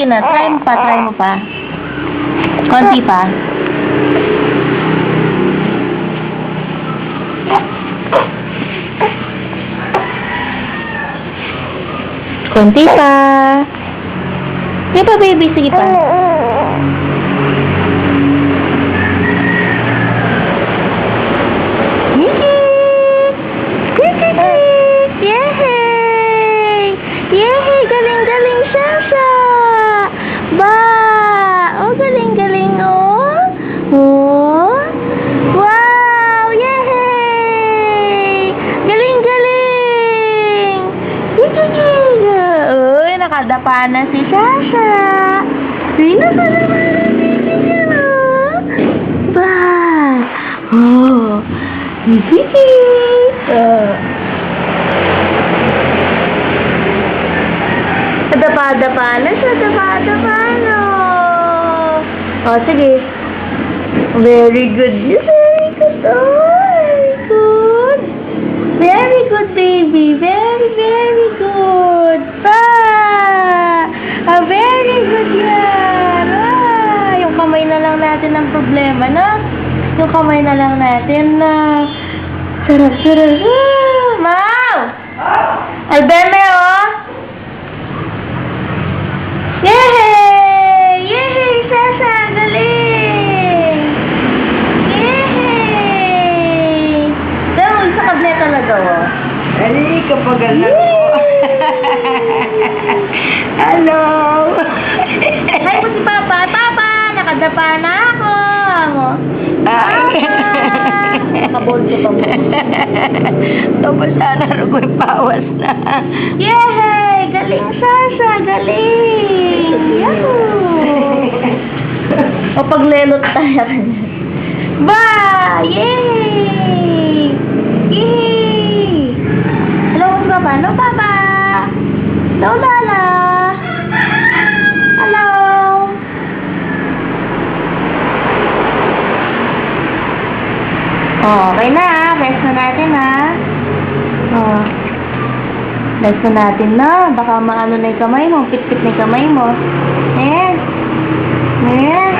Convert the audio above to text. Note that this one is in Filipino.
na. Try mo pa, try mo pa. Konti pa. Konti pa. Sige pa, baby. Sige pa. Yay! Yay! Galing-galing siya siya! Ba! Oh, galing-galing, oh! Oh! Wow! Yay! Galing-galing! Uy, nakadapa na si Sasha! Uy, nakadapa na si Sasha, oh! Ba! Oh! Hihihi! Dapa-dapa na siya, dapa-dapa na. Oh, sige. Very good. Very good. Oh, very good. Very good, baby. Very, very good. Very good yan. Yung kamay na lang natin ang problema, no? Yung kamay na lang natin na sarap. Mau! Albeme, oh! Yay! Yay! Sasha! Galing! Yay! Dahil sa kable talaga, oh. Ay, kapag alam ko. Hello! Hi po si Papa. Papa! Nakadapa na ako. Papa! Nakabolso pa mo. Tapos sana ako'y pawas na. Yay! Galing, Sasha! Galing! Yahoo! O paglelot tayo. Ba! Yay! Yay! Hello, Papa? Hello, Papa! Hello, Lala! Hello! Oh, okay na. Rest na natin, ha? Oh. Rest na natin na. Baka maano na yung kamay mo. Pit-pit na yung kamay mo. Ayan. Ayan.